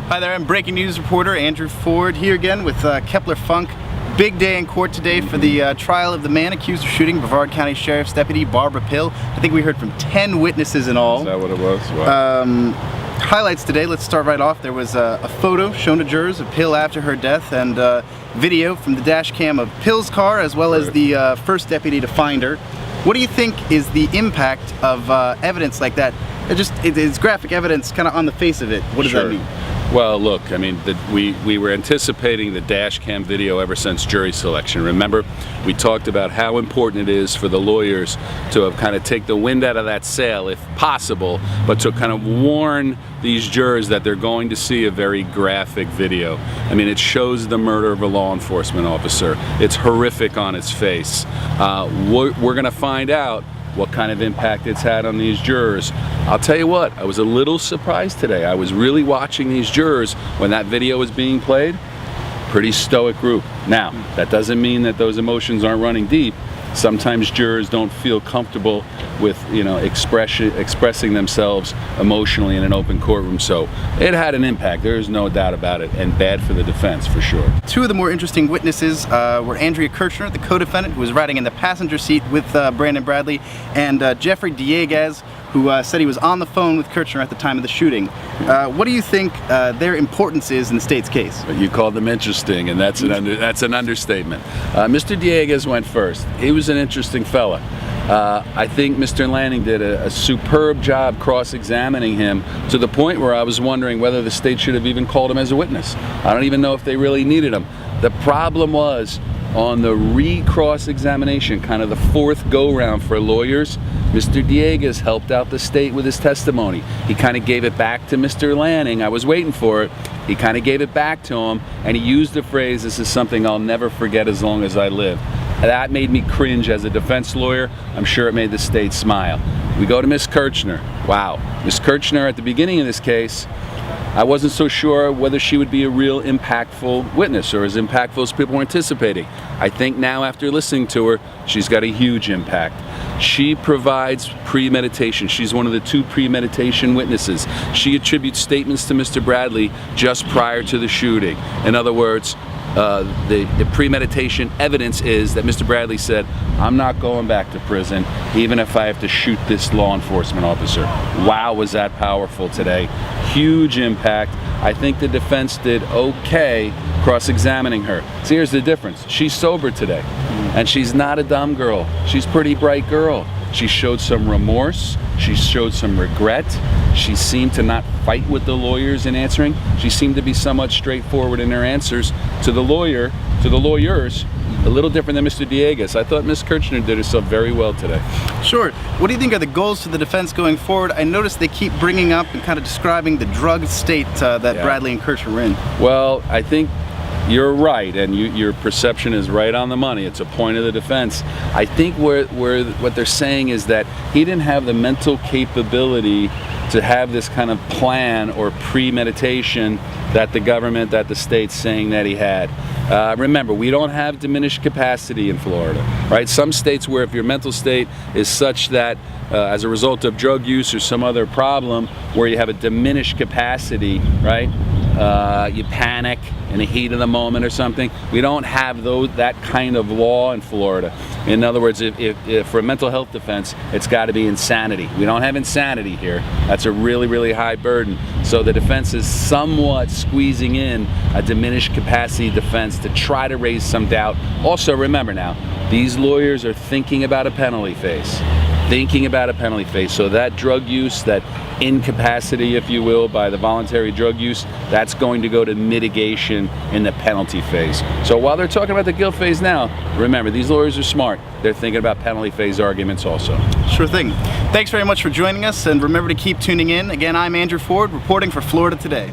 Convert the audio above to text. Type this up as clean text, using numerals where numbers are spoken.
Hi there, I'm breaking news reporter Andrew Ford here again with Kepler Funk. Big day in court today for the trial of the man accused of shooting Brevard County Sheriff's Deputy Barbara Pill. I think we heard from 10 witnesses in all. Is that what it was? Wow. Highlights today, let's start right off. There was a photo shown to jurors of Pill after her death and video from the dash cam of Pill's car as well as the first deputy to find her. What do you think is the impact of evidence like that? It's graphic evidence kind of on the face of it. What does that mean? Well, look, I mean, we were anticipating the dash cam video ever since jury selection. Remember, we talked about how important it is for the lawyers to kind of take the wind out of that sail, if possible, but to kind of warn these jurors that they're going to see a very graphic video. I mean, it shows the murder of a law enforcement officer. It's horrific on its face. We're going to find out what kind of impact it's had on these jurors. I'll tell you what, I was a little surprised today. I was really watching these jurors when that video was being played. Pretty stoic group. Now, that doesn't mean that those emotions aren't running deep. Sometimes jurors don't feel comfortable with, expressing themselves emotionally in an open courtroom. So it had an impact, there's no doubt about it, and bad for the defense for sure. Two of the more interesting witnesses were Andrea Kirchner, the co-defendant, who was riding in the passenger seat with Brandon Bradley, and Jeffrey Dieguez, who said he was on the phone with Kirchner at the time of the shooting. What do you think their importance is in the state's case? You called them interesting, and that's an understatement. Mr. Dieguez went first. He was an interesting fella. I think Mr. Lanning did a superb job cross-examining him to the point where I was wondering whether the state should have even called him as a witness. I don't even know if they really needed him. The problem was, on the re-cross-examination, kind of the fourth go-round for lawyers, Mr. Dieguez helped out the state with his testimony. He kind of gave it back to Mr. Lanning. I was waiting for it. He kind of gave it back to him, and he used the phrase, "This is something I'll never forget as long as I live." That made me cringe as a defense lawyer. I'm sure it made the state smile. We go to Ms. Kirchner. Wow. Ms. Kirchner, at the beginning of this case, I wasn't so sure whether she would be a real impactful witness or as impactful as people were anticipating. I think now, after listening to her, she's got a huge impact. She provides premeditation. She's one of the two premeditation witnesses. She attributes statements to Mr. Bradley just prior to the shooting. In other words, the premeditation evidence is that Mr. Bradley said, "I'm not going back to prison, even if I have to shoot this law enforcement officer." Wow, was that powerful today. Huge impact. I think the defense did okay cross-examining her. See, here's the difference. She's sober today, and she's not a dumb girl. She's a pretty bright girl. She showed some remorse. She showed some regret. She seemed to not fight with the lawyers in answering. She seemed to be somewhat straightforward in her answers to the lawyers, a little different than Mr. Dieguez. I thought Ms. Kirchner did herself very well today. Sure. What do you think are the goals for the defense going forward? I noticed they keep bringing up and kind of describing the drug state that Bradley and Kirchner were in. Well, I think you're right, and your perception is right on the money. It's a point of the defense. I think what they're saying is that he didn't have the mental capability to have this kind of plan or premeditation that the government, that the state's saying that he had. Remember, we don't have diminished capacity in Florida, right? Some states where if your mental state is such that as a result of drug use or some other problem where you have a diminished capacity, right? You panic in the heat of the moment or something. We don't have that kind of law in Florida. In other words, if for a mental health defense, it's got to be insanity. We don't have insanity here. That's a really, really high burden. So the defense is somewhat squeezing in a diminished capacity defense to try to raise some doubt. Also, remember now, these lawyers are thinking about a penalty phase. So that drug use, that incapacity, if you will, by the voluntary drug use, that's going to go to mitigation in the penalty phase. So while they're talking about the guilt phase now, remember, these lawyers are smart. They're thinking about penalty phase arguments also. Sure thing. Thanks very much for joining us, and remember to keep tuning in. Again, I'm Andrew Ford, reporting for Florida Today.